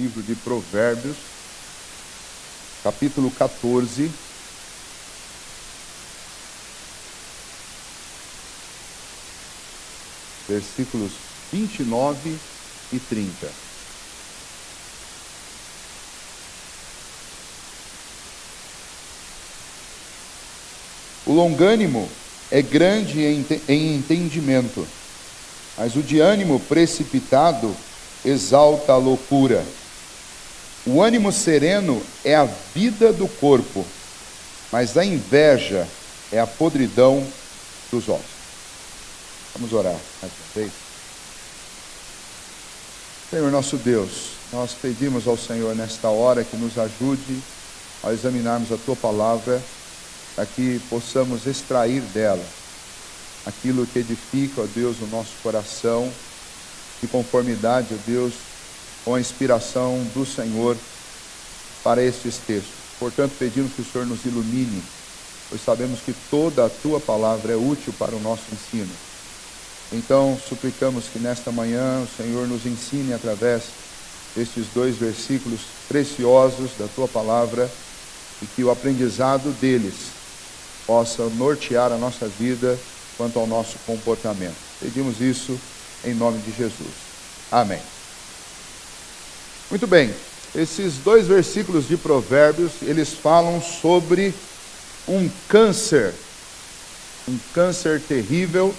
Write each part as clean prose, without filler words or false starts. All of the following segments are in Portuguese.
livro de Provérbios, capítulo 14. Versículos 29 e 30. O longânimo é grande em entendimento, mas o de ânimo precipitado exalta a loucura. O ânimo sereno é a vida do corpo, mas a inveja é a podridão dos ossos. Vamos orar mais uma vez. Senhor nosso Deus, nós pedimos ao Senhor nesta hora que nos ajude a examinarmos a Tua palavra, para que possamos extrair dela aquilo que edifica, ó Deus, o nosso coração, de conformidade, ó Deus, com a inspiração do Senhor para estes textos. Portanto, pedimos que o Senhor nos ilumine, pois sabemos que toda a Tua palavra é útil para o nosso ensino. Então, suplicamos que nesta manhã o Senhor nos ensine através destes 2 versículos preciosos da Tua palavra e que o aprendizado deles possa nortear a nossa vida quanto ao nosso comportamento. Pedimos isso em nome de Jesus. Amém. Muito bem, esses 2 versículos de Provérbios, eles falam sobre um câncer terrível,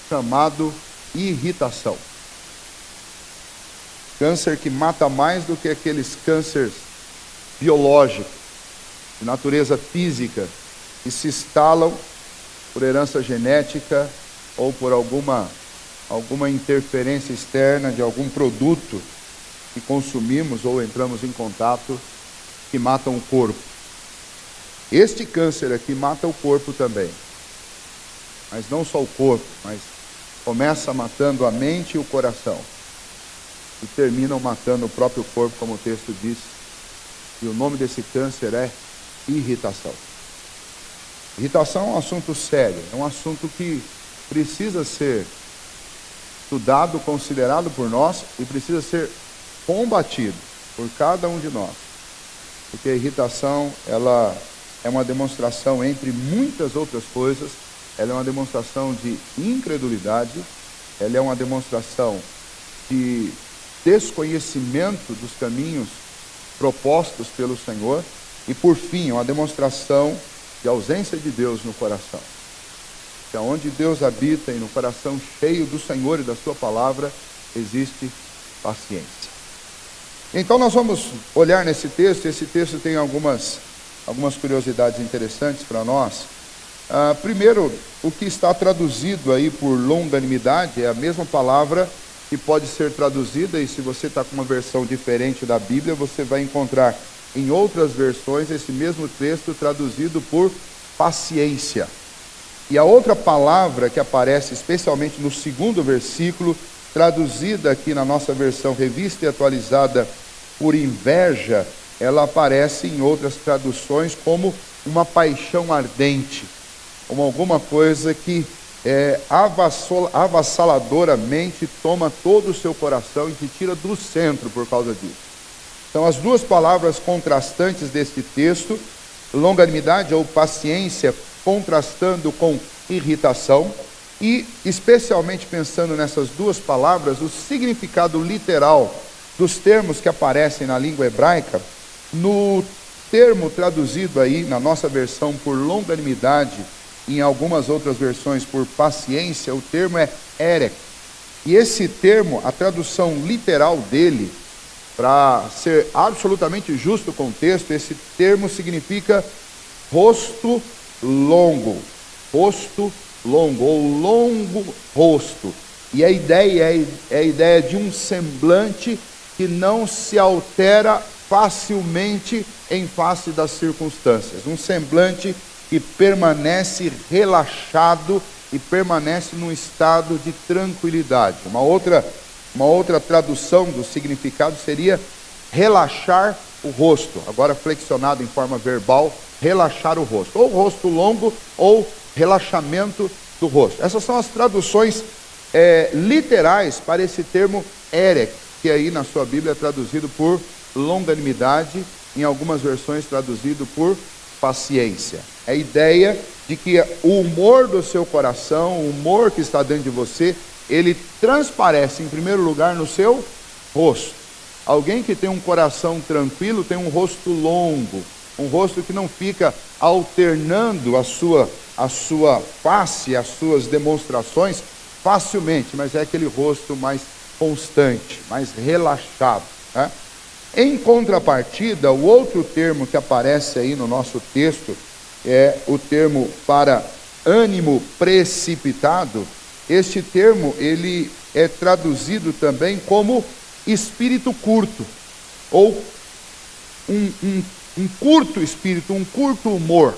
chamado irritação. Câncer que mata mais do que aqueles cânceres biológicos, de natureza física, que se instalam por herança genética ou por alguma interferência externa de algum produto que consumimos ou entramos em contato, que matam o corpo. Este câncer aqui mata o corpo também. Mas não só o corpo, mas começa matando a mente e o coração. E terminam matando o próprio corpo, como o texto diz. E o nome desse câncer é irritação. Irritação é um assunto sério, é um assunto que precisa ser estudado, considerado por nós e precisa ser combatido por cada um de nós. Porque a irritação, ela é uma demonstração, entre muitas outras coisas, ela é uma demonstração de incredulidade, ela é uma demonstração de desconhecimento dos caminhos propostos pelo Senhor e, por fim, é uma demonstração de ausência de Deus no coração. Que onde Deus habita e no coração cheio do Senhor e da Sua palavra, existe paciência. Então nós vamos olhar nesse texto. Esse texto tem algumas curiosidades interessantes para nós. Primeiro, o que está traduzido aí por longanimidade é a mesma palavra que pode ser traduzida, e se você está com uma versão diferente da Bíblia, você vai encontrar em outras versões esse mesmo texto traduzido por paciência. E a outra palavra que aparece especialmente no 2º versículo, traduzida aqui na nossa versão revista e atualizada por inveja, ela aparece em outras traduções como uma paixão ardente, como alguma coisa que avassaladoramente toma todo o seu coração e te tira do centro por causa disso. Então, as 2 palavras contrastantes deste texto, longanimidade ou paciência, contrastando com irritação, e especialmente pensando nessas 2 palavras, o significado literal dos termos que aparecem na língua hebraica, no termo traduzido aí na nossa versão por longanimidade, em algumas outras versões por paciência, o termo é erek. E esse termo, a tradução literal dele, para ser absolutamente justo com o texto, esse termo significa rosto longo, ou longo rosto. E a ideia é a ideia de um semblante que não se altera facilmente em face das circunstâncias. Um semblante que permanece relaxado e permanece num estado de tranquilidade. Uma outra tradução do significado seria relaxar o rosto. Agora flexionado em forma verbal, relaxar o rosto. Ou rosto longo ou relaxamento do rosto. Essas são as traduções literais para esse termo erek, que aí na sua Bíblia é traduzido por longanimidade, em algumas versões traduzido por paciência. É a ideia de que o humor do seu coração, o humor que está dentro de você, ele transparece em primeiro lugar no seu rosto. Alguém que tem um coração tranquilo tem um rosto longo, um rosto que não fica alternando a sua face, as suas demonstrações facilmente, mas é aquele rosto mais constante, mais relaxado, né? Em contrapartida, o outro termo que aparece aí no nosso texto é o termo para ânimo precipitado. Este termo, ele é traduzido também como espírito curto, ou um curto espírito, um curto humor.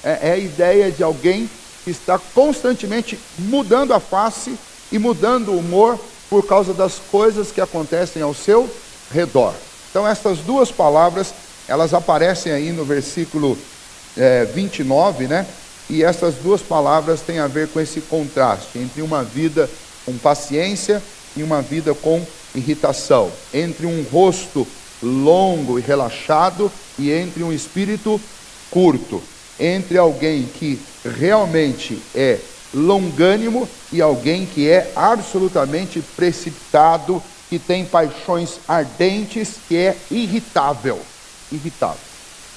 É a ideia de alguém que está constantemente mudando a face e mudando o humor por causa das coisas que acontecem ao seu redor. Então essas duas palavras, elas aparecem aí no versículo 29, né? E essas duas palavras têm a ver com esse contraste entre uma vida com paciência e uma vida com irritação, entre um rosto longo e relaxado e entre um espírito curto, entre alguém que realmente é longânimo e alguém que é absolutamente precipitado, que tem paixões ardentes, que é irritável.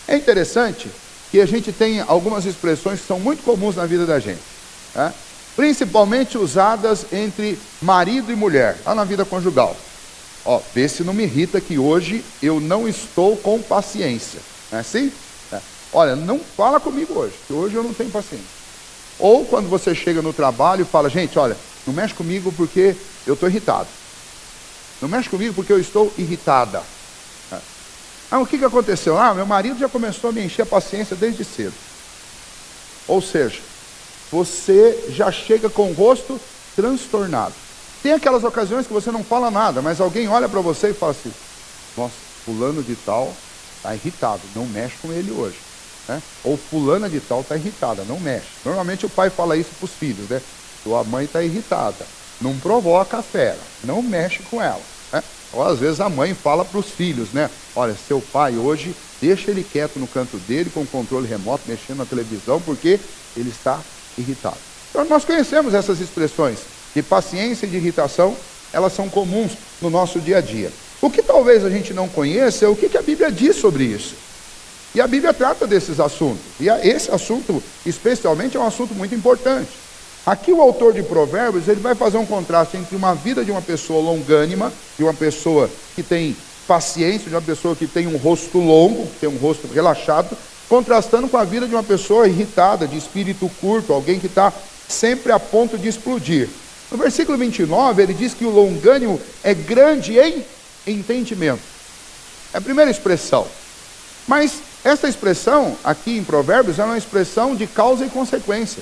É interessante que a gente tem algumas expressões que são muito comuns na vida da gente, né? Principalmente usadas entre marido e mulher, lá na vida conjugal. Vê se não me irrita que hoje eu não estou com paciência. Não é assim? Olha, não fala comigo hoje, que hoje eu não tenho paciência. Ou quando você chega no trabalho e fala, gente, olha, não mexe comigo porque eu estou irritado. Não mexe comigo porque eu estou irritada. O que aconteceu? Meu marido já começou a me encher a paciência desde cedo. Ou seja, você já chega com o rosto transtornado. Tem aquelas ocasiões que você não fala nada, mas alguém olha para você e fala assim, nossa, fulano de tal está irritado, não mexe com ele hoje. Né? Ou fulana de tal está irritada, não mexe. Normalmente o pai fala isso para os filhos, né? Sua mãe está irritada, não provoca a fera, não mexe com ela. Né? Ou às vezes a mãe fala para os filhos, né? Olha, seu pai hoje, deixa ele quieto no canto dele, com o controle remoto, mexendo na televisão, porque ele está irritado. Então nós conhecemos essas expressões de paciência e de irritação, elas são comuns no nosso dia a dia. O que talvez a gente não conheça é o que a Bíblia diz sobre isso. E a Bíblia trata desses assuntos. E esse assunto, especialmente, é um assunto muito importante. Aqui o autor de Provérbios, ele vai fazer um contraste entre uma vida de uma pessoa longânima, de uma pessoa que tem paciência, de uma pessoa que tem um rosto longo, que tem um rosto relaxado, contrastando com a vida de uma pessoa irritada, de espírito curto, alguém que está sempre a ponto de explodir. No versículo 29, ele diz que o longânimo é grande em entendimento. É a primeira expressão. Mas essa expressão, aqui em Provérbios, é uma expressão de causa e consequência.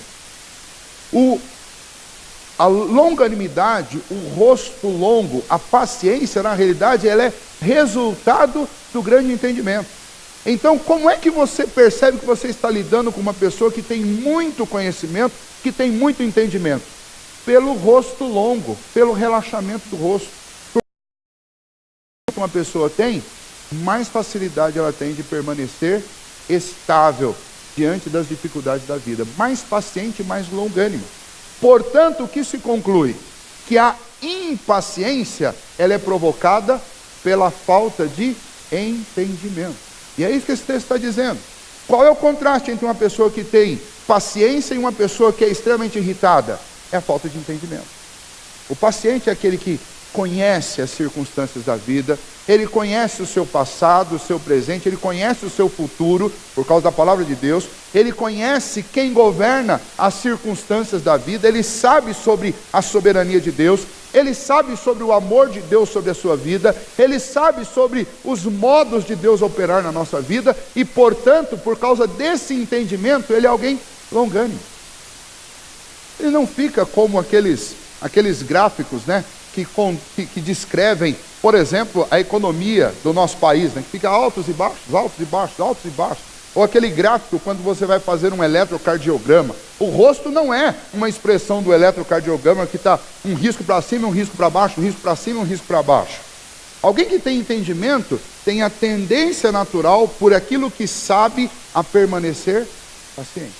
A longanimidade, o rosto longo, a paciência, na realidade, ela é resultado do grande entendimento. Então, como é que você percebe que você está lidando com uma pessoa que tem muito conhecimento, que tem muito entendimento? Pelo rosto longo, pelo relaxamento do rosto. Uma pessoa tem, mais facilidade ela tem de permanecer estável diante das dificuldades da vida, mais paciente e mais longânimo. Portanto, o que se conclui? Que a impaciência, ela é provocada pela falta de entendimento. E é isso que esse texto está dizendo. Qual é o contraste entre uma pessoa que tem paciência e uma pessoa que é extremamente irritada? É a falta de entendimento. O paciente é aquele que conhece as circunstâncias da vida, ele conhece o seu passado, o seu presente, ele conhece o seu futuro, por causa da palavra de Deus, ele conhece quem governa as circunstâncias da vida, ele sabe sobre a soberania de Deus, ele sabe sobre o amor de Deus sobre a sua vida, ele sabe sobre os modos de Deus operar na nossa vida, e portanto, por causa desse entendimento, ele é alguém longânimo. Ele não fica como aqueles gráficos, né? Que descrevem, por exemplo, a economia do nosso país, né? Que fica altos e baixos, altos e baixos, altos e baixos. Ou aquele gráfico quando você vai fazer um eletrocardiograma. O rosto não é uma expressão do eletrocardiograma que está um risco para cima, um risco para baixo, um risco para cima, um risco para baixo. Alguém que tem entendimento tem a tendência natural, por aquilo que sabe, a permanecer paciente.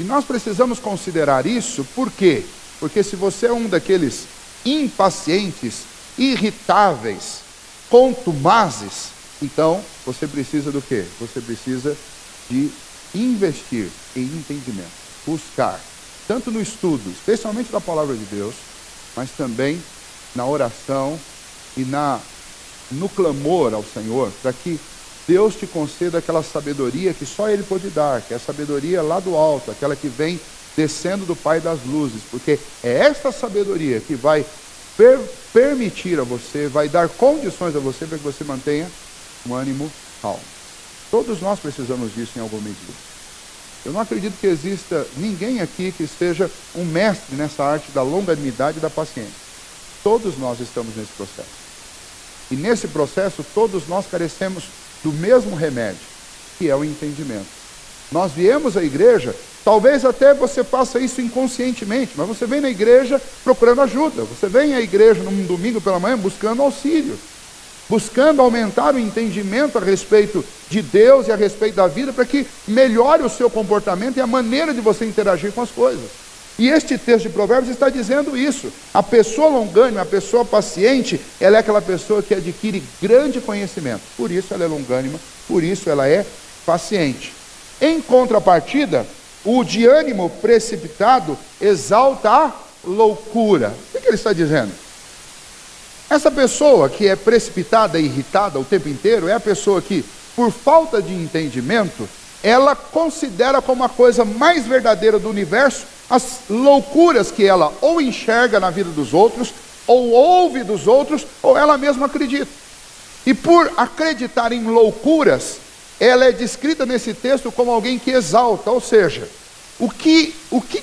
E nós precisamos considerar isso, por quê? Porque se você é um daqueles impacientes, irritáveis, contumazes, então você precisa do quê? Você precisa de investir em entendimento, buscar, tanto no estudo, especialmente da palavra de Deus, mas também na oração e no clamor ao Senhor, para que Deus te conceda aquela sabedoria que só Ele pode dar, que é a sabedoria lá do alto, aquela que vem descendo do Pai das luzes, porque é esta sabedoria que vai permitir a você, vai dar condições a você para que você mantenha um ânimo calmo. Todos nós precisamos disso em alguma medida. Eu não acredito que exista ninguém aqui que seja um mestre nessa arte da longanimidade e da paciência. Todos nós estamos nesse processo. E nesse processo, todos nós carecemos do mesmo remédio, que é o entendimento. Nós viemos à igreja, talvez até você faça isso inconscientemente, mas você vem na igreja procurando ajuda. Você vem à igreja num domingo pela manhã buscando auxílio, buscando aumentar o entendimento a respeito de Deus e a respeito da vida, para que melhore o seu comportamento e a maneira de você interagir com as coisas. E este texto de Provérbios está dizendo isso. A pessoa longânime, a pessoa paciente, ela é aquela pessoa que adquire grande conhecimento. Por isso ela é longânima, por isso ela é paciente. Em contrapartida, o de ânimo precipitado exalta a loucura. O que ele está dizendo? Essa pessoa que é precipitada e irritada o tempo inteiro é a pessoa que, por falta de entendimento, ela considera como a coisa mais verdadeira do universo as loucuras que ela ou enxerga na vida dos outros, ou ouve dos outros, ou ela mesma acredita. E por acreditar em loucuras, ela é descrita nesse texto como alguém que exalta, ou seja, o que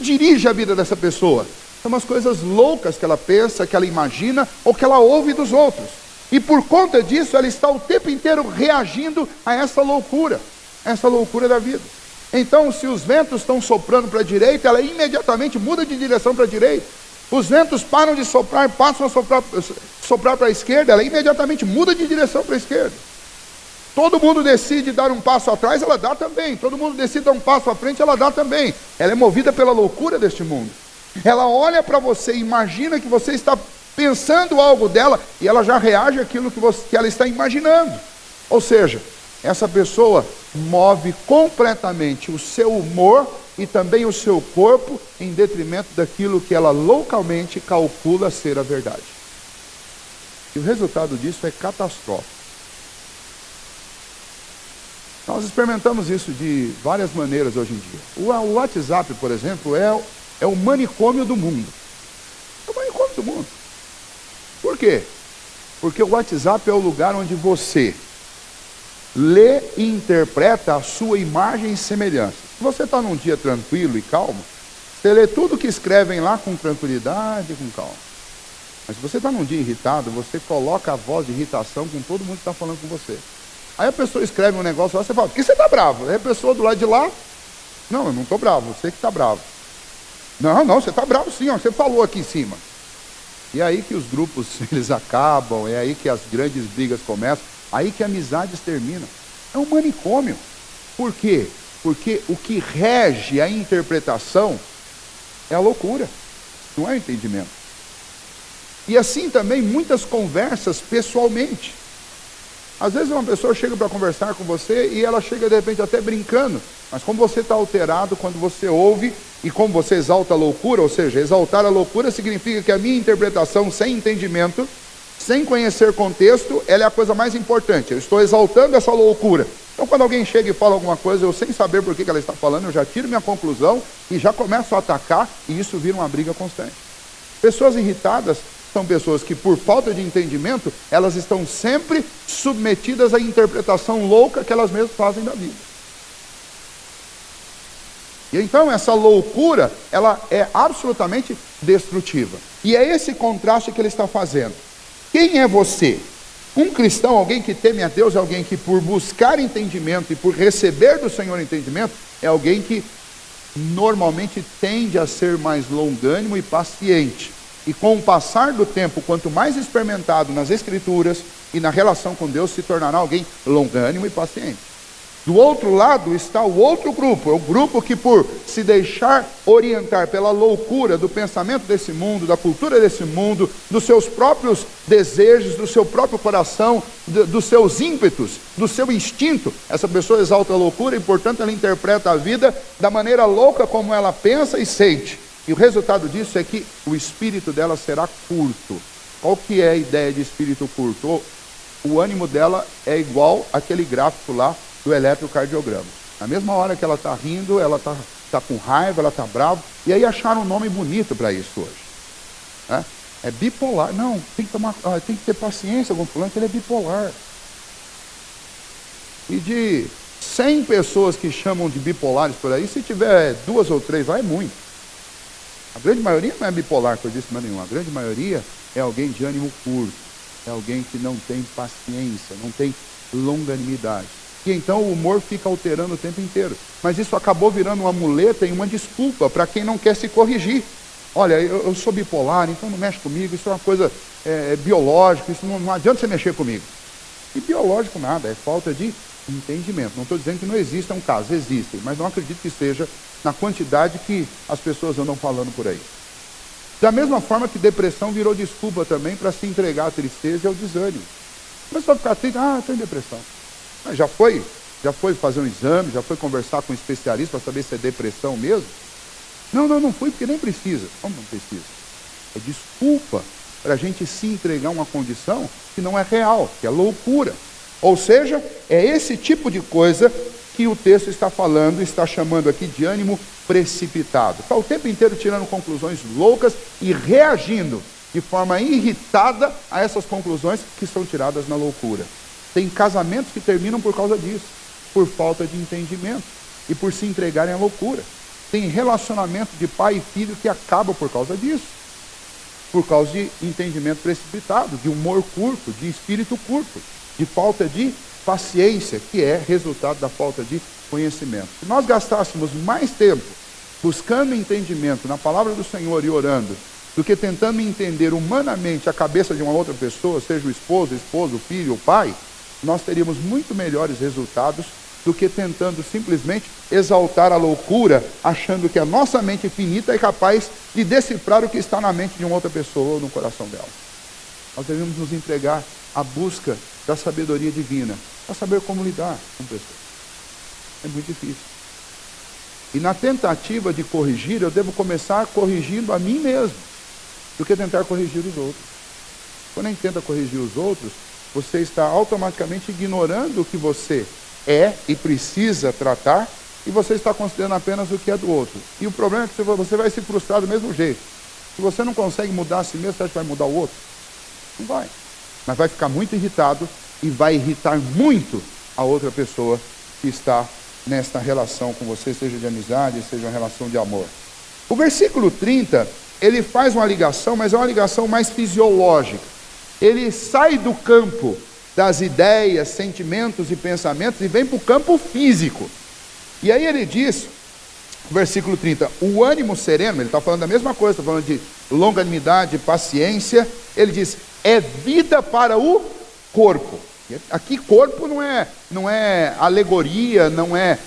dirige a vida dessa pessoa? São as coisas loucas que ela pensa, que ela imagina, ou que ela ouve dos outros. E por conta disso, ela está o tempo inteiro reagindo a essa loucura da vida. Então, se os ventos estão soprando para a direita, ela imediatamente muda de direção para a direita. Os ventos param de soprar, passam a soprar para a esquerda, ela imediatamente muda de direção para a esquerda. Todo mundo decide dar um passo atrás, ela dá também. Todo mundo decide dar um passo à frente, ela dá também. Ela é movida pela loucura deste mundo. Ela olha para você, imagina que você está pensando algo dela, e ela já reage àquilo que ela está imaginando. Ou seja, essa pessoa move completamente o seu humor e também o seu corpo em detrimento daquilo que ela loucamente calcula ser a verdade. E o resultado disso é catastrófico. Nós experimentamos isso de várias maneiras hoje em dia. O WhatsApp, por exemplo, é o manicômio do mundo. É o manicômio do mundo. Por quê? Porque o WhatsApp é o lugar onde você lê e interpreta a sua imagem e semelhança. Se você está num dia tranquilo e calmo, você lê tudo que escrevem lá com tranquilidade e com calma. Mas se você está num dia irritado, você coloca a voz de irritação com todo mundo que está falando com você. Aí a pessoa escreve um negócio lá, você fala, por que você está bravo? Aí a pessoa do lado de lá, não, eu não estou bravo, você que está bravo. Não, você está bravo sim, ó, você falou aqui em cima. E é aí que os grupos eles acabam, é aí que as grandes brigas começam, aí que amizades terminam. É um manicômio. Por quê? Porque o que rege a interpretação é a loucura, não é o entendimento. E assim também muitas conversas pessoalmente. Às vezes uma pessoa chega para conversar com você e ela chega de repente até brincando, mas como você está alterado quando você ouve e como você exalta a loucura, ou seja, exaltar a loucura significa que a minha interpretação sem entendimento, sem conhecer contexto, ela é a coisa mais importante. Eu estou exaltando essa loucura. Então quando alguém chega e fala alguma coisa, eu sem saber por que ela está falando, eu já tiro minha conclusão e já começo a atacar e isso vira uma briga constante. Pessoas irritadas são pessoas que, por falta de entendimento, elas estão sempre submetidas à interpretação louca que elas mesmas fazem da vida. E então essa loucura, ela é absolutamente destrutiva. E é esse contraste que ele está fazendo. Quem é você? Um cristão, alguém que teme a Deus, é alguém que por buscar entendimento e por receber do Senhor entendimento, é alguém que normalmente tende a ser mais longânimo e paciente. E com o passar do tempo, quanto mais experimentado nas Escrituras, e na relação com Deus se tornará alguém longânimo e paciente. Do outro lado está o outro grupo, é o grupo que, por se deixar orientar pela loucura do pensamento desse mundo, da cultura desse mundo, dos seus próprios desejos, do seu próprio coração, dos seus ímpetos, do seu instinto, essa pessoa exalta a loucura e, portanto, ela interpreta a vida da maneira louca como ela pensa e sente. E o resultado disso é que o espírito dela será curto. Qual que é a ideia de espírito curto? O ânimo dela é igual àquele gráfico lá do eletrocardiograma. Na mesma hora que ela está rindo, ela está com raiva, ela está brava. E aí acharam um nome bonito para isso hoje. É bipolar. Não, tem que ter paciência com o fulano, que ele é bipolar. E de 100 pessoas que chamam de bipolares por aí, se tiver 2 ou 3 lá, é muito. A grande maioria não é bipolar, que eu disse mais nenhum. A grande maioria é alguém de ânimo curto. É alguém que não tem paciência, não tem longanimidade. E então o humor fica alterando o tempo inteiro. Mas isso acabou virando uma muleta e uma desculpa para quem não quer se corrigir. Olha, eu sou bipolar, então não mexe comigo, isso é uma coisa biológica, isso não adianta você mexer comigo. E biológico nada, é falta de entendimento. Não estou dizendo que não existam casos, existem, mas não acredito que seja na quantidade que as pessoas andam falando por aí. Da mesma forma que depressão virou desculpa também para se entregar à tristeza e ao desânimo. Começou a ficar triste, estou em depressão. Mas já foi fazer um exame, já foi conversar com um especialista para saber se é depressão mesmo? Não fui porque nem precisa. Como não precisa? É desculpa para a gente se entregar a uma condição que não é real, que é loucura. Ou seja, é esse tipo de coisa que o texto está falando, está chamando aqui de ânimo precipitado. Está o tempo inteiro tirando conclusões loucas e reagindo de forma irritada a essas conclusões que são tiradas na loucura. Tem casamentos que terminam por causa disso, por falta de entendimento e por se entregarem à loucura. Tem relacionamento de pai e filho que acaba por causa disso, por causa de entendimento precipitado, de humor curto, de espírito curto, de falta de paciência, que é resultado da falta de conhecimento. Se nós gastássemos mais tempo buscando entendimento na palavra do Senhor e orando, do que tentando entender humanamente a cabeça de uma outra pessoa, seja o esposo, o filho, o pai, nós teríamos muito melhores resultados do que tentando simplesmente exaltar a loucura, achando que a nossa mente finita é capaz de decifrar o que está na mente de uma outra pessoa ou no coração dela. Nós devemos nos entregar à busca da sabedoria divina, para saber como lidar com pessoas. É muito difícil. E na tentativa de corrigir, eu devo começar corrigindo a mim mesmo, do que tentar corrigir os outros. Quando a gente tenta corrigir os outros, você está automaticamente ignorando o que você é e precisa tratar, e você está considerando apenas o que é do outro. E o problema é que você vai se frustrar do mesmo jeito. Se você não consegue mudar a si mesmo, você acha que vai mudar o outro? Não vai. Mas vai ficar muito irritado e vai irritar muito a outra pessoa que está nesta relação com você, seja de amizade, seja uma relação de amor. O versículo 30, ele faz uma ligação, mas é uma ligação mais fisiológica. Ele sai do campo das ideias, sentimentos e pensamentos e vem para o campo físico. E aí ele diz, versículo 30, o ânimo sereno, ele está falando da mesma coisa, está falando de longanimidade, paciência. Ele diz, é vida para o corpo. Aqui corpo não é alegoria, não é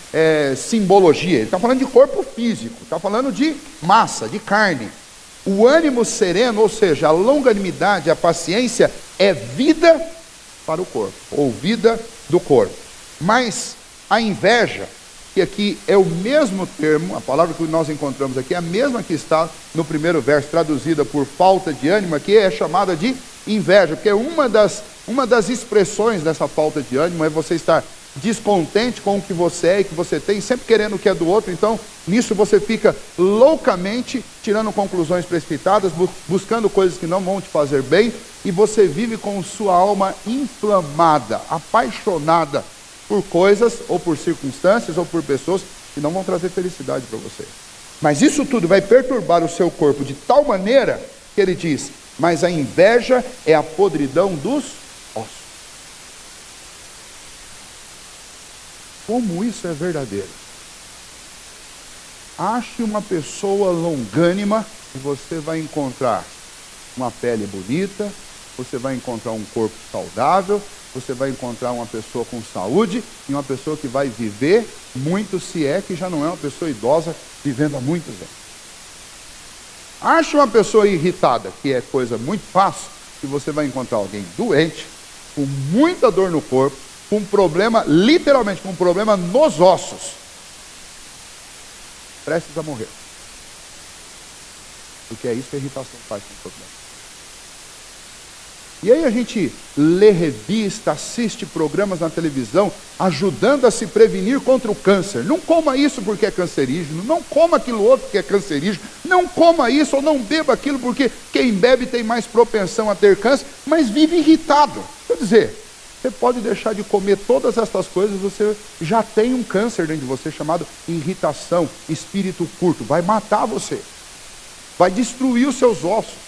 simbologia. Ele está falando de corpo físico, está falando de massa, de carne. O ânimo sereno, ou seja, a longanimidade, a paciência, é vida para o corpo, ou vida do corpo. Mas a inveja, que aqui é o mesmo termo, a palavra que nós encontramos aqui é a mesma que está no primeiro verso, traduzida por falta de ânimo, aqui é chamada de inveja, porque uma das expressões dessa falta de ânimo é você estar descontente com o que você é e que você tem, sempre querendo o que é do outro. Então, nisso você fica loucamente tirando conclusões precipitadas, buscando coisas que não vão te fazer bem, e você vive com sua alma inflamada, apaixonada por coisas, ou por circunstâncias, ou por pessoas que não vão trazer felicidade para você. Mas isso tudo vai perturbar o seu corpo de tal maneira que ele diz, mas a inveja é a podridão dos ossos. Como isso é verdadeiro? Ache uma pessoa longânima e você vai encontrar uma pele bonita, você vai encontrar um corpo saudável, você vai encontrar uma pessoa com saúde e uma pessoa que vai viver muito, se é que já não é uma pessoa idosa vivendo há muitos anos. Acha uma pessoa irritada, que é coisa muito fácil, que você vai encontrar alguém doente, com muita dor no corpo, com um problema, literalmente com um problema nos ossos, prestes a morrer. Porque é isso que a irritação faz com o problema. E aí a gente lê revista, assiste programas na televisão, ajudando a se prevenir contra o câncer. Não coma isso porque é cancerígeno, não coma aquilo outro porque é cancerígeno, não coma isso ou não beba aquilo porque quem bebe tem mais propensão a ter câncer, mas vive irritado. Quer dizer, você pode deixar de comer todas essas coisas, você já tem um câncer dentro de você chamado irritação, espírito curto. Vai matar você, vai destruir os seus ossos.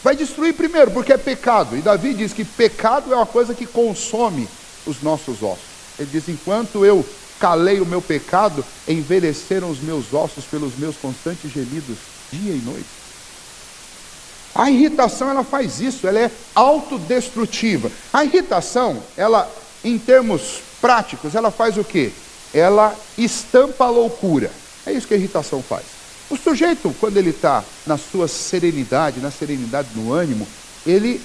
Vai destruir primeiro, porque é pecado. E Davi diz que pecado é uma coisa que consome os nossos ossos. Ele diz, enquanto eu calei o meu pecado, envelheceram os meus ossos pelos meus constantes gemidos, dia e noite. A irritação, ela faz isso, ela é autodestrutiva. A irritação, ela, em termos práticos, ela faz o quê? Ela estampa a loucura. É isso que a irritação faz. O sujeito, quando ele está na sua serenidade, na serenidade no ânimo, ele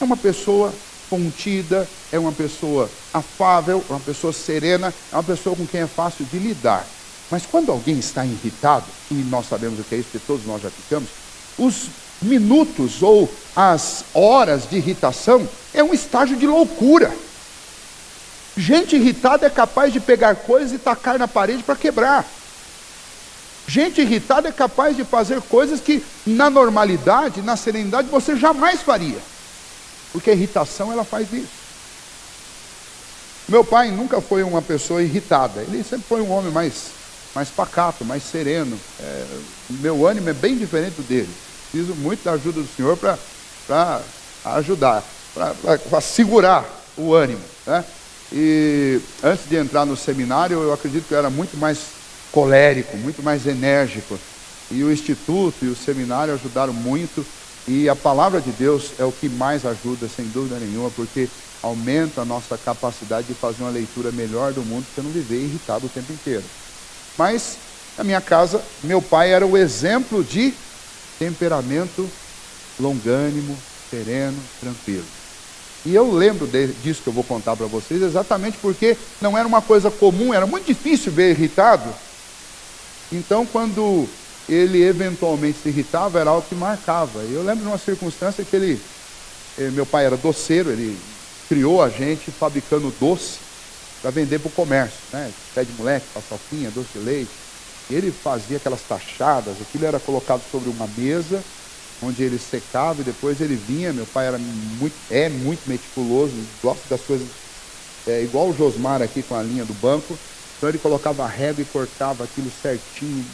é uma pessoa contida, é uma pessoa afável, é uma pessoa serena, é uma pessoa com quem é fácil de lidar. Mas quando alguém está irritado, e nós sabemos o que é isso, porque todos nós já ficamos, os minutos ou as horas de irritação é um estágio de loucura. Gente irritada é capaz de pegar coisas e tacar na parede para quebrar. Gente irritada é capaz de fazer coisas que na normalidade, na serenidade, você jamais faria. Porque a irritação, ela faz isso. Meu pai nunca foi uma pessoa irritada. Ele sempre foi um homem mais pacato, mais sereno. Meu ânimo é bem diferente do dele. Preciso muito da ajuda do Senhor para ajudar, para segurar o ânimo, né? E antes de entrar no seminário, eu acredito que eu era muito mais colérico, muito mais enérgico. E o instituto e o seminário ajudaram muito. E a palavra de Deus é o que mais ajuda, sem dúvida nenhuma, porque aumenta a nossa capacidade de fazer uma leitura melhor do mundo, para não viver irritado o tempo inteiro. Mas, na minha casa, meu pai era o exemplo de temperamento longânimo, sereno, tranquilo. E eu lembro disso que eu vou contar para vocês, exatamente porque não era uma coisa comum, era muito difícil ver irritado. Então, quando ele eventualmente se irritava, era algo que marcava. Eu lembro de uma circunstância que meu pai era doceiro, ele criou a gente fabricando doce para vender para o comércio, né? Pé de moleque, paçoquinha, doce de leite. E ele fazia aquelas tachadas, aquilo era colocado sobre uma mesa, onde ele secava e depois ele vinha. Meu pai era muito meticuloso, gosta das coisas, igual o Josmar aqui com a linha do banco. Então ele colocava a régua e cortava aquilo certinho.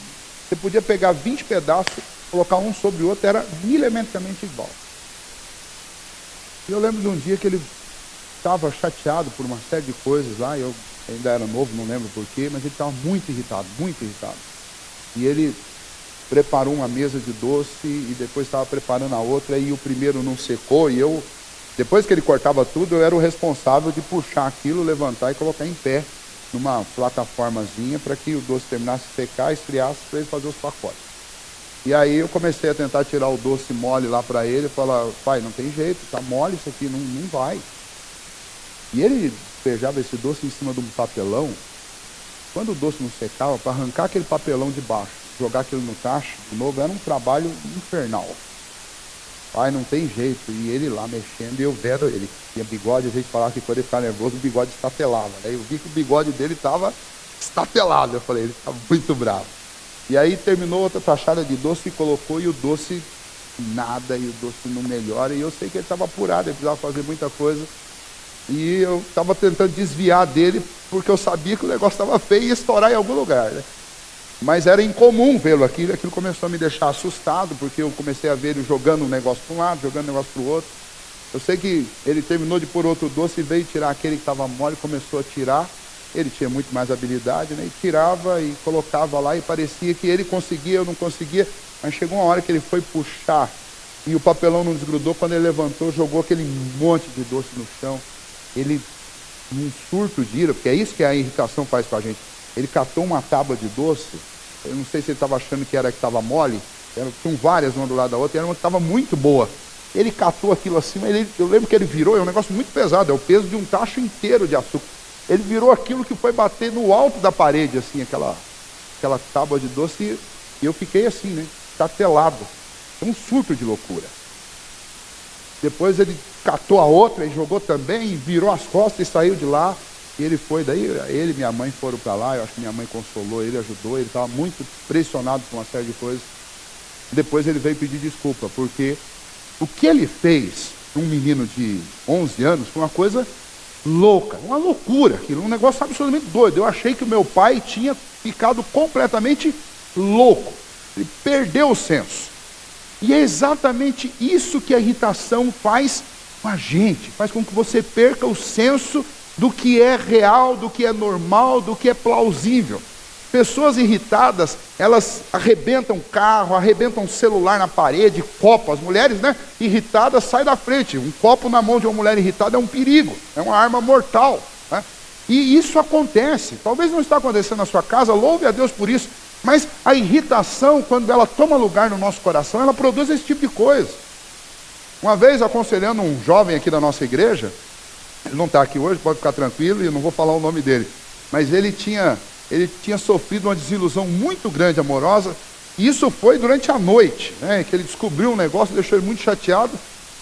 Você podia pegar 20 pedaços, colocar um sobre o outro, era milimetricamente igual. E eu lembro de um dia que ele estava chateado por uma série de coisas lá, eu ainda era novo, não lembro porquê, mas ele estava muito irritado, muito irritado. E ele preparou uma mesa de doce e depois estava preparando a outra, e o primeiro não secou, e eu, depois que ele cortava tudo, eu era o responsável de puxar aquilo, levantar e colocar em pé numa plataformazinha para que o doce terminasse de secar, esfriasse para ele fazer os pacotes. E aí eu comecei a tentar tirar o doce mole lá para ele, e falar, pai, não tem jeito, tá mole isso aqui, não vai. E ele despejava esse doce em cima de um papelão. Quando o doce não secava, para arrancar aquele papelão de baixo, jogar aquilo no tacho de novo, era um trabalho infernal. Pai, não tem jeito. E ele lá mexendo, e eu vendo, ele tinha bigode, a gente falava que quando ele ficava nervoso, o bigode estatelava, né? Eu vi que o bigode dele estava estatelado. Eu falei, ele está muito bravo. E aí terminou outra tachada de doce e colocou, e o doce nada, e o doce não melhora. E eu sei que ele estava apurado, ele precisava fazer muita coisa. E eu estava tentando desviar dele, porque eu sabia que o negócio estava feio e ia estourar em algum lugar, né? Mas era incomum vê-lo aquilo. Aquilo começou a me deixar assustado, porque eu comecei a ver ele jogando um negócio para um lado, jogando um negócio para o outro. Eu sei que ele terminou de pôr outro doce e veio tirar aquele que estava mole, começou a tirar. Ele tinha muito mais habilidade, né? E tirava e colocava lá, e parecia que ele conseguia, eu não conseguia. Mas chegou uma hora que ele foi puxar e o papelão não desgrudou. Quando ele levantou, jogou aquele monte de doce no chão. Ele, num surto de ira, porque é isso que a irritação faz com a gente. Ele catou uma tábua de doce, eu não sei se ele estava achando que era que estava mole, tinham várias uma do lado da outra, e era uma que estava muito boa. Ele catou aquilo assim, eu lembro que ele virou, é um negócio muito pesado, é o peso de um tacho inteiro de açúcar. Ele virou aquilo que foi bater no alto da parede, assim, aquela tábua de doce, e eu fiquei assim, né, tatelado. É um surto de loucura. Depois ele catou a outra e jogou também, e virou as costas e saiu de lá. E ele foi, daí ele e minha mãe foram para lá, eu acho que minha mãe consolou ele, ajudou, ele estava muito pressionado por uma série de coisas. Depois ele veio pedir desculpa, porque o que ele fez para um menino de 11 anos foi uma coisa louca, uma loucura, aquilo, um negócio absolutamente doido. Eu achei que o meu pai tinha ficado completamente louco, ele perdeu o senso. E é exatamente isso que a irritação faz com a gente, faz com que você perca o senso do que é real, do que é normal, do que é plausível. Pessoas irritadas, elas arrebentam carro, arrebentam celular na parede, copo. As mulheres, né, irritadas, saem da frente. Um copo na mão de uma mulher irritada é um perigo, é uma arma mortal, né? E isso acontece. Talvez não está acontecendo na sua casa, louve a Deus por isso. Mas a irritação, quando ela toma lugar no nosso coração, ela produz esse tipo de coisa. Uma vez, aconselhando um jovem aqui da nossa igreja, ele não está aqui hoje, pode ficar tranquilo, e eu não vou falar o nome dele, mas ele tinha sofrido uma desilusão muito grande amorosa, e isso foi durante a noite, né, que ele descobriu um negócio, deixou ele muito chateado,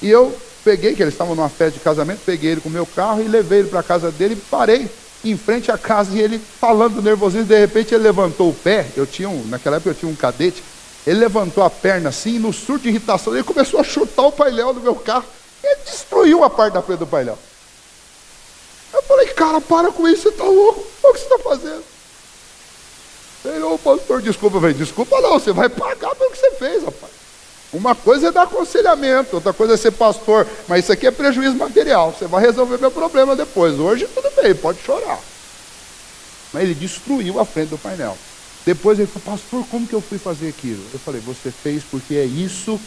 e eu peguei, que eles estavam numa festa de casamento, peguei ele com o meu carro e levei ele para a casa dele, e parei em frente à casa, e ele falando nervosismo, de repente ele levantou o pé, naquela época eu tinha um cadete, ele levantou a perna assim, e no surto de irritação, ele começou a chutar o painel do meu carro, e ele destruiu a parte da frente do painel. Eu falei, cara, para com isso, você está louco, o que você está fazendo? Ele, ô pastor, desculpa. Eu falei, desculpa não, você vai pagar pelo que você fez, rapaz. Uma coisa é dar aconselhamento, outra coisa é ser pastor, mas isso aqui é prejuízo material, você vai resolver meu problema depois. Hoje tudo bem, pode chorar. Mas ele destruiu a frente do painel. Depois ele falou, pastor, como que eu fui fazer aquilo? Eu falei, você fez porque é isso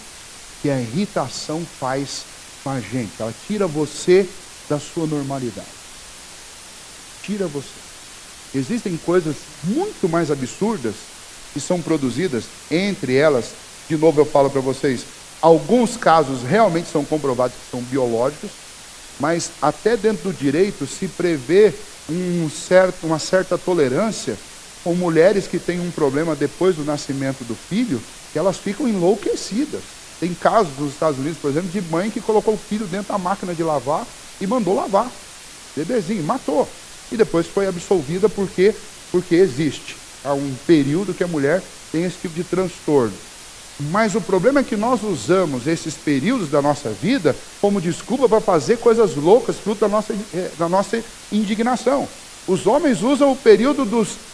que a irritação faz com a gente. Ela tira você da sua normalidade. Tira você. Existem coisas muito mais absurdas que são produzidas, entre elas, de novo eu falo para vocês, alguns casos realmente são comprovados que são biológicos, mas até dentro do direito se prevê uma certa tolerância com mulheres que têm um problema depois do nascimento do filho, que elas ficam enlouquecidas. Tem casos nos Estados Unidos, por exemplo, de mãe que colocou o filho dentro da máquina de lavar e mandou lavar. Bebezinho, matou. E depois foi absolvida porque existe um período que a mulher tem esse tipo de transtorno. Mas o problema é que nós usamos esses períodos da nossa vida como desculpa para fazer coisas loucas, fruto da nossa indignação. Os homens usam o período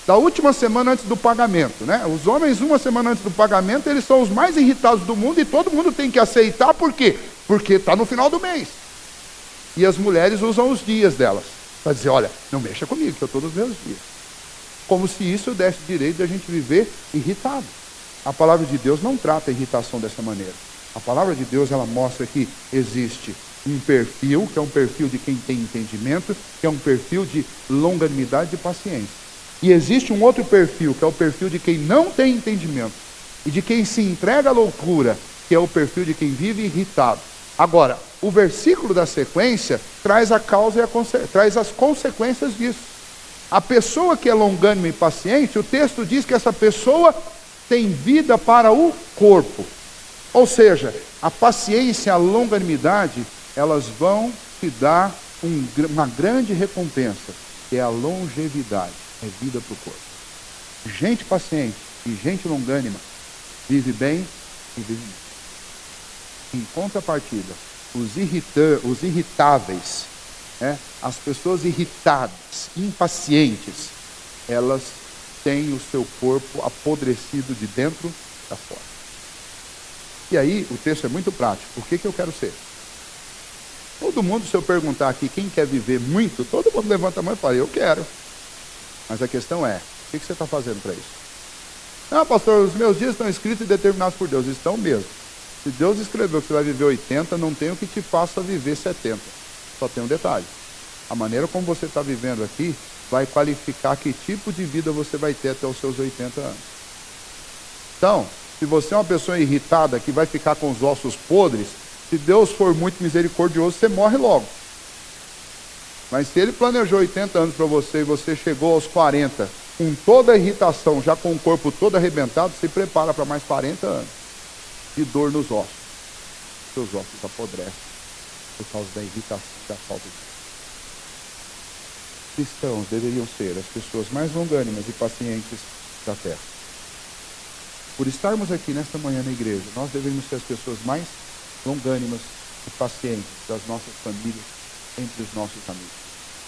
da última semana antes do pagamento, né? Os homens, uma semana antes do pagamento, eles são os mais irritados do mundo e todo mundo tem que aceitar. Por quê? Porque está no final do mês. E as mulheres usam os dias delas para dizer, olha, não mexa comigo, que eu estou nos meus dias. Como se isso desse direito de a gente viver irritado. A palavra de Deus não trata a irritação dessa maneira. A palavra de Deus, ela mostra que existe um perfil, que é um perfil de quem tem entendimento, que é um perfil de longanimidade e paciência. E existe um outro perfil, que é o perfil de quem não tem entendimento, e de quem se entrega à loucura, que é o perfil de quem vive irritado. Agora, o versículo da sequência traz a causa e traz as consequências disso. A pessoa que é longânima e paciente, o texto diz que essa pessoa tem vida para o corpo. Ou seja, a paciência e a longanimidade, elas vão te dar uma grande recompensa, que é a longevidade, é vida para o corpo. Gente paciente e gente longânima vive bem e vive bem. Em contrapartida, os irritáveis, né, as pessoas irritadas, impacientes, elas têm o seu corpo apodrecido de dentro para fora. E aí, o texto é muito prático. O que eu quero ser? Todo mundo, se eu perguntar aqui quem quer viver muito, todo mundo levanta a mão e fala, eu quero. Mas a questão é, o que você está fazendo para isso? Não, pastor, os meus dias estão escritos e determinados por Deus. Estão mesmo. Se Deus escreveu que você vai viver 80, não tem o que te faça viver 70. Só tem um detalhe. A maneira como você está vivendo aqui vai qualificar que tipo de vida você vai ter até os seus 80 anos. Então, se você é uma pessoa irritada que vai ficar com os ossos podres, se Deus for muito misericordioso, você morre logo. Mas se Ele planejou 80 anos para você e você chegou aos 40 com toda a irritação, já com o corpo todo arrebentado, se prepara para mais 40 anos de dor nos ossos. Seus ossos apodrecem por causa da irritação e da falta de... Cristãos deveriam ser as pessoas mais longânimas e pacientes da terra. Por estarmos aqui nesta manhã na igreja, nós devemos ser as pessoas mais longânimas e pacientes das nossas famílias, entre os nossos amigos.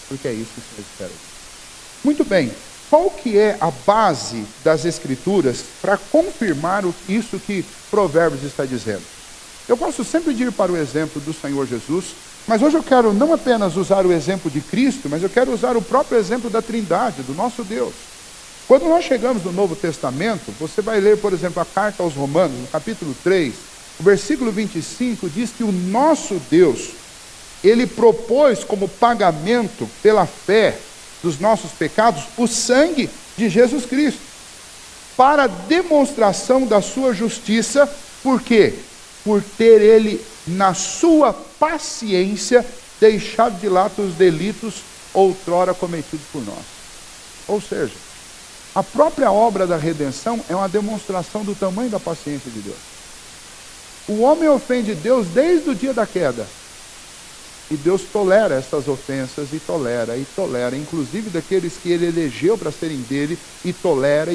Porque é isso que o Senhor espera. Muito bem, qual que é a base das Escrituras para confirmar isso que Provérbios está dizendo? Eu posso sempre ir para o exemplo do Senhor Jesus, mas hoje eu quero não apenas usar o exemplo de Cristo, mas eu quero usar o próprio exemplo da Trindade, do nosso Deus. Quando nós chegamos no Novo Testamento, você vai ler, por exemplo, a carta aos Romanos, no capítulo 3, o versículo 25 diz que o nosso Deus, Ele propôs como pagamento pela fé dos nossos pecados o sangue de Jesus Cristo, para demonstração da sua justiça. Por quê? Por ter Ele, na sua paciência, deixado de lado os delitos outrora cometidos por nós. Ou seja, a própria obra da redenção é uma demonstração do tamanho da paciência de Deus. O homem ofende Deus desde o dia da queda. E Deus tolera essas ofensas, e tolera, inclusive daqueles que Ele elegeu para serem dele, e tolera,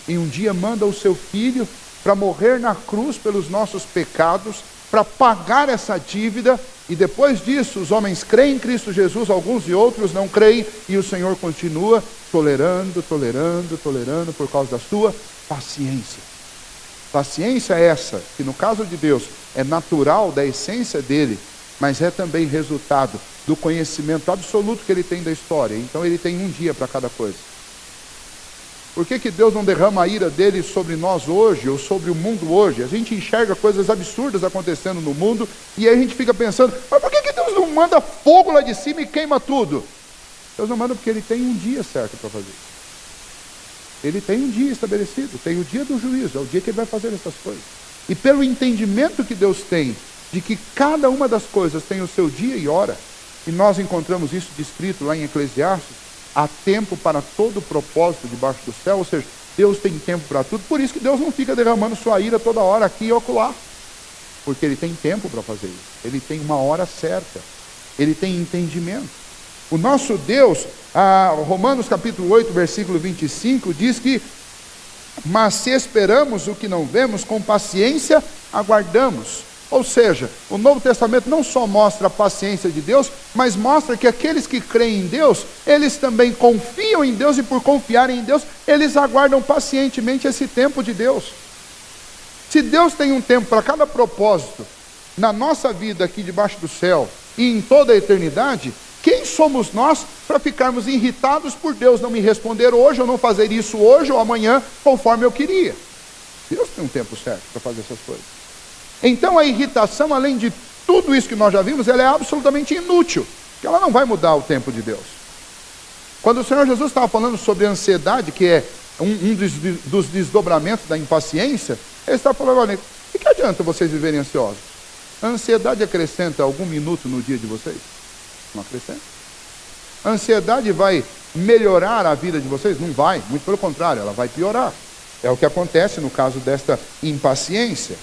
e um dia manda o seu Filho para morrer na cruz pelos nossos pecados, para pagar essa dívida, e depois disso os homens creem em Cristo Jesus, alguns e outros não creem, e o Senhor continua tolerando por causa da sua paciência. Paciência essa, que no caso de Deus é natural da essência dele, mas é também resultado do conhecimento absoluto que Ele tem da história. Então Ele tem um dia para cada coisa. Por que Deus não derrama a ira dele sobre nós hoje, ou sobre o mundo hoje? A gente enxerga coisas absurdas acontecendo no mundo, e aí a gente fica pensando, mas por que Deus não manda fogo lá de cima e queima tudo? Deus não manda porque Ele tem um dia certo para fazer isso. Ele tem um dia estabelecido, tem o dia do juízo, é o dia que Ele vai fazer essas coisas. E pelo entendimento que Deus tem, de que cada uma das coisas tem o seu dia e hora, e nós encontramos isso descrito lá em Eclesiastes, há tempo para todo propósito debaixo do céu, ou seja, Deus tem tempo para tudo, por isso que Deus não fica derramando sua ira toda hora aqui e acolá, porque Ele tem tempo para fazer isso, Ele tem uma hora certa, Ele tem entendimento. O nosso Deus, Romanos capítulo 8, versículo 25, diz que, mas se esperamos o que não vemos, com paciência aguardamos. Ou seja, o Novo Testamento não só mostra a paciência de Deus, mas mostra que aqueles que creem em Deus, eles também confiam em Deus, e por confiarem em Deus, eles aguardam pacientemente esse tempo de Deus. Se Deus tem um tempo para cada propósito, na nossa vida aqui debaixo do céu, e em toda a eternidade, quem somos nós para ficarmos irritados por Deus não me responder hoje, ou não fazer isso hoje ou amanhã, conforme eu queria? Deus tem um tempo certo para fazer essas coisas. Então a irritação, além de tudo isso que nós já vimos, ela é absolutamente inútil, porque ela não vai mudar o tempo de Deus. Quando o Senhor Jesus estava falando sobre a ansiedade, que é um dos desdobramentos da impaciência, Ele está falando, olha, o que adianta vocês viverem ansiosos? A ansiedade acrescenta algum minuto no dia de vocês? Não acrescenta. A ansiedade vai melhorar a vida de vocês? Não vai, muito pelo contrário, ela vai piorar. É o que acontece no caso desta impaciência.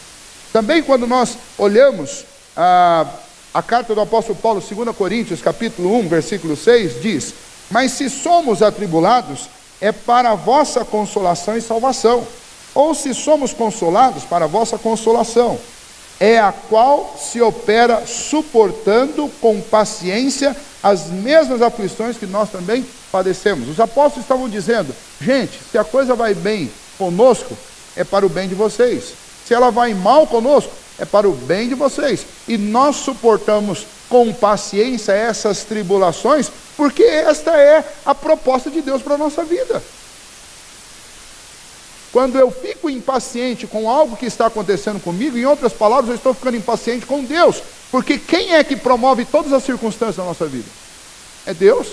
Também quando nós olhamos a carta do apóstolo Paulo, 2 Coríntios, capítulo 1, versículo 6, diz, mas se somos atribulados, é para a vossa consolação e salvação. Ou se somos consolados, para a vossa consolação, é a qual se opera suportando com paciência as mesmas aflições que nós também padecemos. Os apóstolos estavam dizendo, gente, se a coisa vai bem conosco, é para o bem de vocês. Se ela vai mal conosco, é para o bem de vocês. E nós suportamos com paciência essas tribulações, porque esta é a proposta de Deus para a nossa vida. Quando eu fico impaciente com algo que está acontecendo comigo, em outras palavras, eu estou ficando impaciente com Deus. Porque quem é que promove todas as circunstâncias da nossa vida? É Deus.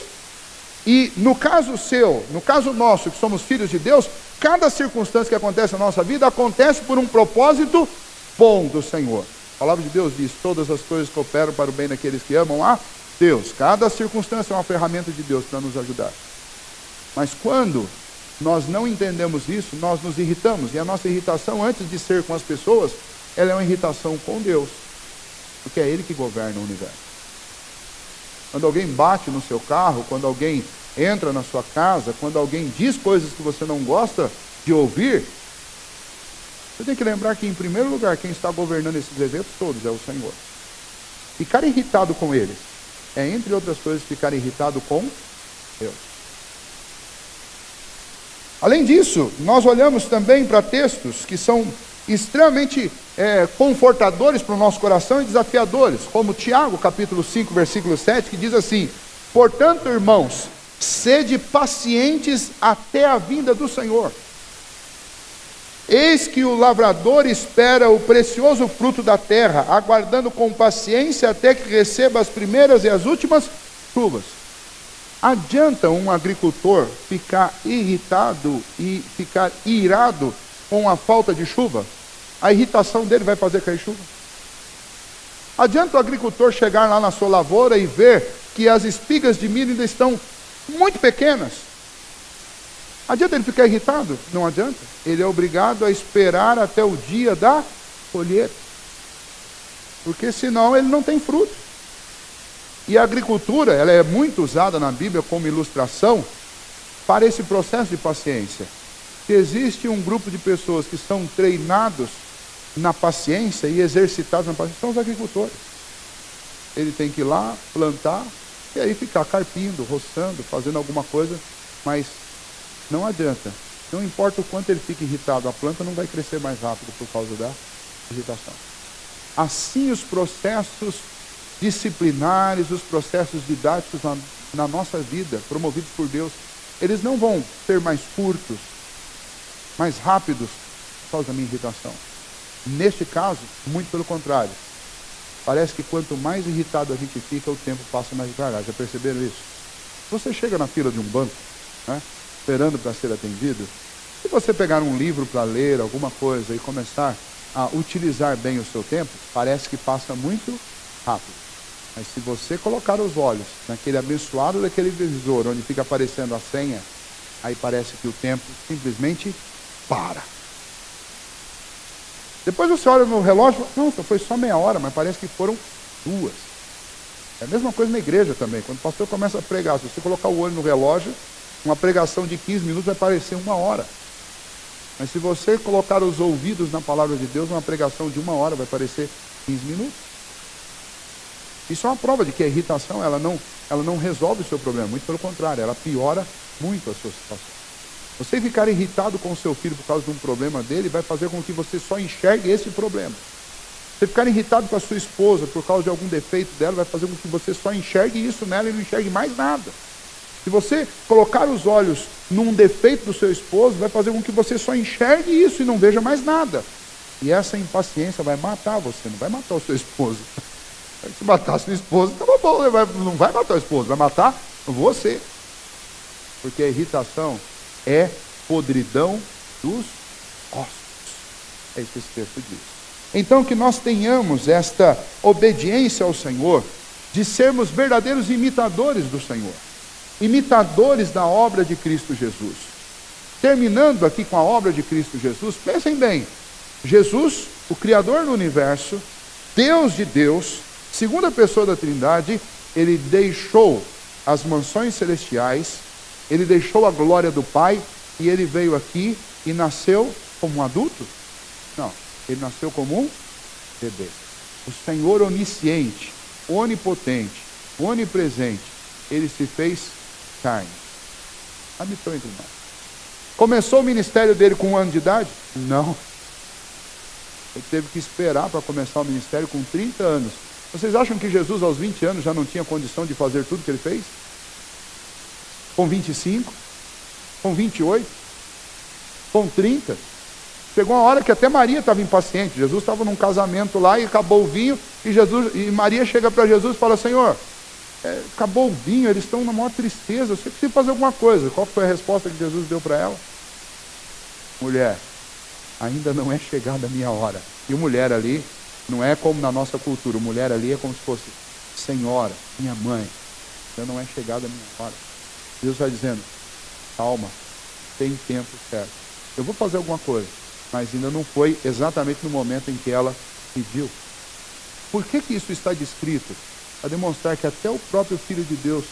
E no caso seu, no caso nosso, que somos filhos de Deus, cada circunstância que acontece na nossa vida, acontece por um propósito bom do Senhor. A palavra de Deus diz, todas as coisas cooperam para o bem daqueles que amam a Deus. Cada circunstância é uma ferramenta de Deus para nos ajudar. Mas quando nós não entendemos isso, nós nos irritamos. E a nossa irritação, antes de ser com as pessoas, ela é uma irritação com Deus. Porque é Ele que governa o universo. Quando alguém bate no seu carro, quando alguém entra na sua casa, quando alguém diz coisas que você não gosta de ouvir, você tem que lembrar que, em primeiro lugar, quem está governando esses eventos todos é o Senhor. Ficar irritado com eles é, entre outras coisas, ficar irritado com Deus. Além disso, nós olhamos também para textos que são extremamente confortadores para o nosso coração e desafiadores, como Tiago, capítulo 5, versículo 7, que diz assim: portanto, irmãos, sede pacientes até a vinda do Senhor. Eis que o lavrador espera o precioso fruto da terra, aguardando com paciência até que receba as primeiras e as últimas chuvas. Adianta um agricultor ficar irritado e ficar irado com a falta de chuva? A irritação dele vai fazer cair chuva? Adianta o agricultor chegar lá na sua lavoura e ver que as espigas de milho ainda estão muito pequenas? Adianta ele ficar irritado? Não adianta. Ele é obrigado a esperar até o dia da colheita. Porque senão ele não tem fruto. E a agricultura, ela é muito usada na Bíblia como ilustração para esse processo de paciência. Se existe um grupo de pessoas que são treinados na paciência e exercitados na paciência, são os agricultores. Ele tem que ir lá, plantar, e aí ficar carpindo, roçando, fazendo alguma coisa, mas não adianta. Não importa o quanto ele fique irritado, a planta não vai crescer mais rápido por causa da irritação. Assim, os processos disciplinares, os processos didáticos na nossa vida, promovidos por Deus, eles não vão ser mais curtos, mais rápidos, por causa da minha irritação. Neste caso, muito pelo contrário. Parece que quanto mais irritado a gente fica, o tempo passa mais devagar. Já perceberam isso? Você chega na fila de um banco, né, esperando para ser atendido, se você pegar um livro para ler, alguma coisa, e começar a utilizar bem o seu tempo, parece que passa muito rápido. Mas se você colocar os olhos naquele abençoado daquele visor, onde fica aparecendo a senha, aí parece que o tempo simplesmente para. Depois você olha no relógio, não, foi só meia hora, mas parece que foram 2. É a mesma coisa na igreja também. Quando o pastor começa a pregar, se você colocar o olho no relógio, uma pregação de 15 minutos vai parecer 1 hora. Mas se você colocar os ouvidos na palavra de Deus, uma pregação de 1 hora vai parecer 15 minutos. Isso é uma prova de que a irritação ela não resolve o seu problema, muito pelo contrário, ela piora muito a sua situação. Você ficar irritado com o seu filho por causa de um problema dele vai fazer com que você só enxergue esse problema. Você ficar irritado com a sua esposa por causa de algum defeito dela vai fazer com que você só enxergue isso nela e não enxergue mais nada. Se você colocar os olhos num defeito do seu esposo, vai fazer com que você só enxergue isso e não veja mais nada. E essa impaciência vai matar você, não vai matar o seu esposo. Se matar a sua esposa, tá bom, não vai matar o esposo, vai matar você. Porque a irritação é podridão dos ossos. É isso que esse texto diz. Então que nós tenhamos esta obediência ao Senhor, de sermos verdadeiros imitadores do Senhor. Imitadores da obra de Cristo Jesus. Terminando aqui com a obra de Cristo Jesus, pensem bem. Jesus, o Criador do universo, Deus de Deus, segunda pessoa da Trindade, ele deixou as mansões celestiais, ele deixou a glória do Pai e ele veio aqui e nasceu como um adulto? Não, ele nasceu como um bebê. O Senhor onisciente, onipotente, onipresente, ele se fez carne. Habitou entre nós. Começou o ministério dele com 1 ano de idade? Não. Ele teve que esperar para começar o ministério com 30 anos. Vocês acham que Jesus aos 20 anos já não tinha condição de fazer tudo que ele fez? Com 25? Com 28? Com 30? Chegou uma hora que até Maria estava impaciente. Jesus estava num casamento lá e acabou o vinho, e Maria chega para Jesus e fala: Senhor, acabou o vinho, eles estão na maior tristeza, você precisa fazer alguma coisa. Qual foi a resposta que Jesus deu para ela? Mulher, ainda não é chegada a minha hora. E mulher ali, não é como na nossa cultura, mulher ali é como se fosse: Senhora, minha mãe, ainda não é chegada a minha hora. Jesus vai dizendo: calma, tem tempo certo. Eu vou fazer alguma coisa, mas ainda não foi exatamente no momento em que ela pediu. Por que isso está descrito? Para demonstrar que até o próprio Filho de Deus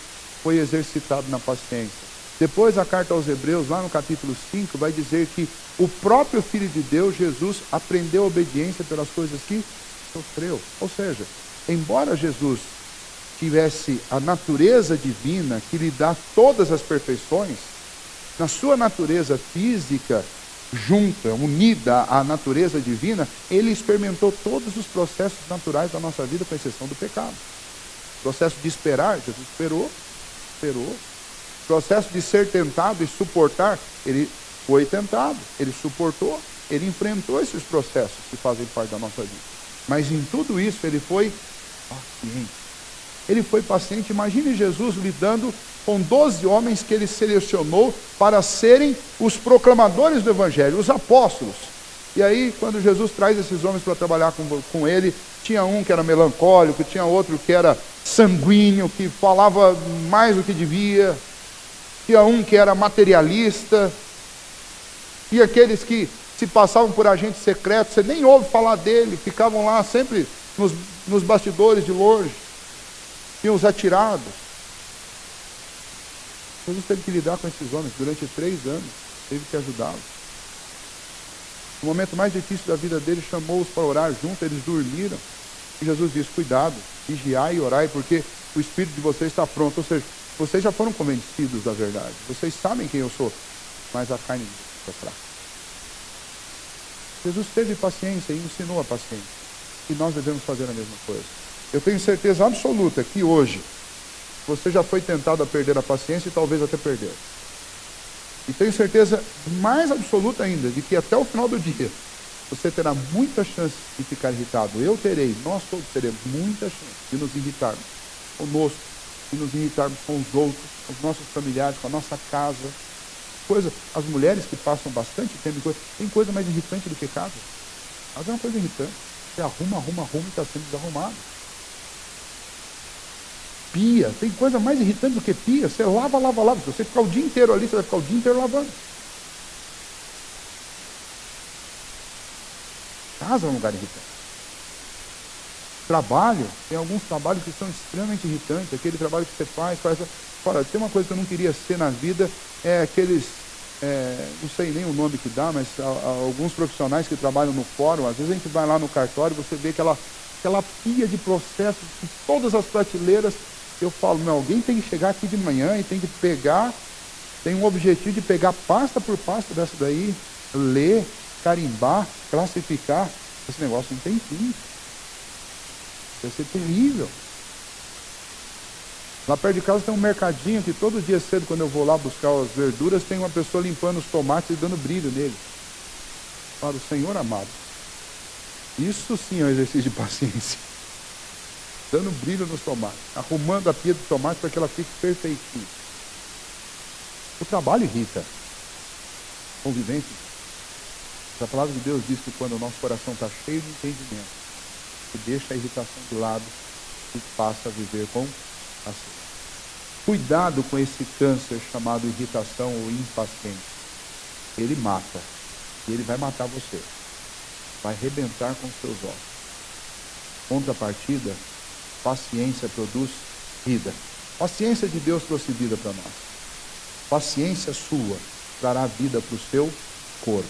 foi exercitado na paciência. Depois a carta aos Hebreus, lá no capítulo 5, vai dizer que o próprio Filho de Deus, Jesus, aprendeu a obediência pelas coisas que sofreu. Ou seja, embora Jesus tivesse a natureza divina que lhe dá todas as perfeições, na sua natureza física, junta, unida à natureza divina, ele experimentou todos os processos naturais da nossa vida, com exceção do pecado. O processo de esperar, Jesus esperou. O processo de ser tentado e suportar, ele foi tentado, ele suportou, ele enfrentou esses processos que fazem parte da nossa vida. Mas em tudo isso ele foi paciente. Ele foi paciente. Imagine Jesus lidando com 12 homens que ele selecionou para serem os proclamadores do Evangelho, os apóstolos. E aí, quando Jesus traz esses homens para trabalhar com ele, tinha um que era melancólico, tinha outro que era sanguíneo, que falava mais do que devia, tinha um que era materialista, e aqueles que se passavam por agentes secretos, você nem ouve falar dele, ficavam lá sempre nos bastidores de longe, tinham os atirados. Jesus teve que lidar com esses homens durante 3 anos, teve que ajudá-los. No momento mais difícil da vida deles, chamou-os para orar junto, eles dormiram. E Jesus disse: cuidado, vigiai e orai, porque o espírito de vocês está pronto. Ou seja, vocês já foram convencidos da verdade, vocês sabem quem eu sou, mas a carne é fraca. Jesus teve paciência e ensinou a paciência. E nós devemos fazer a mesma coisa. Eu tenho certeza absoluta que hoje você já foi tentado a perder a paciência e talvez até perdeu. E tenho certeza mais absoluta ainda de que até o final do dia você terá muita chance de ficar irritado. Eu terei, nós todos teremos muita chance de nos irritarmos conosco, de nos irritarmos com os outros, com os nossos familiares, com a nossa casa. As mulheres que passam bastante tempo em coisa, tem coisa mais irritante do que casa. Casa é uma coisa irritante. Você arruma e está sempre desarrumado. Pia, tem coisa mais irritante do que pia. Você lava. Se você ficar o dia inteiro ali, você vai ficar o dia inteiro lavando. Casa é um lugar irritante. Trabalho, tem alguns trabalhos que são extremamente irritantes. Aquele trabalho que você faz. Olha, tem uma coisa que eu não queria ser na vida, é aqueles, não sei nem o nome que dá, mas alguns profissionais que trabalham no fórum, às vezes a gente vai lá no cartório, você vê aquela pia de processos, de todas as prateleiras. Eu falo: alguém tem que chegar aqui de manhã e tem que pegar, tem um objetivo de pegar pasta por pasta dessa daí, ler, carimbar, classificar. Esse negócio não tem fim. Vai ser terrível. Lá perto de casa tem um mercadinho que todo dia cedo, quando eu vou lá buscar as verduras, tem uma pessoa limpando os tomates e dando brilho nele. Eu falo: Senhor amado, isso sim é um exercício de paciência. Dando brilho nos tomates, arrumando a pia de tomate para que ela fique perfeitinha. O trabalho irrita. Convivência. A palavra de Deus diz que quando o nosso coração está cheio de entendimento, que deixa a irritação de lado e passa a viver com paciência. Cuidado com esse câncer chamado irritação ou impaciência. Ele mata. E ele vai matar você. Vai arrebentar com os seus ossos. Contrapartida, paciência produz vida. Paciência de Deus trouxe vida para nós. Paciência sua trará vida para o seu corpo.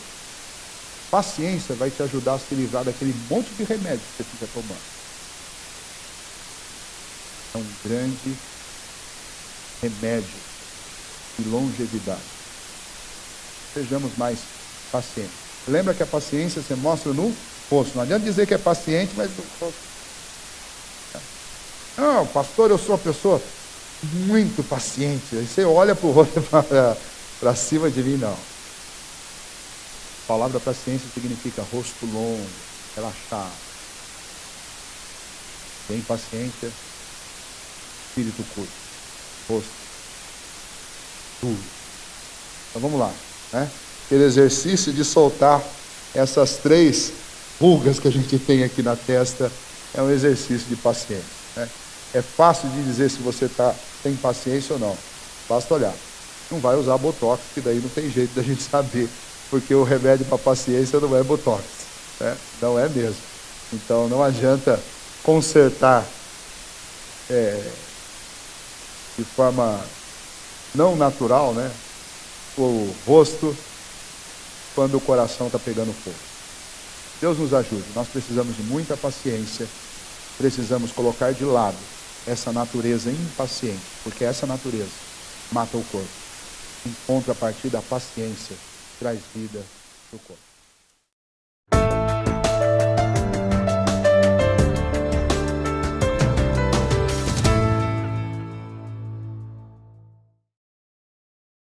Paciência vai te ajudar a se livrar daquele monte de remédio que você fica tomando. É um grande remédio de longevidade. Sejamos mais pacientes. Lembra que a paciência você mostra no rosto. Não adianta dizer que é paciente, mas no rosto. Não, pastor, eu sou uma pessoa muito paciente. Aí você olha para o rosto para cima de mim, não. palavra paciência significa rosto longo, relaxado. Tem paciência, espírito curto, rosto duro. Então vamos lá, né? Aquele exercício de soltar essas 3 rugas que a gente tem aqui na testa é um exercício de paciência, né? É fácil de dizer se você tem paciência ou não. Basta olhar. Não vai usar botox, que daí não tem jeito da gente saber, porque o remédio para paciência não é botox, né? Não é mesmo. Então não adianta consertar de forma não natural, né, o rosto quando o coração está pegando fogo. Deus nos ajude. Nós precisamos de muita paciência, precisamos colocar de lado essa natureza impaciente, porque essa natureza mata o corpo. Em contrapartida, a paciência traz vida para o corpo.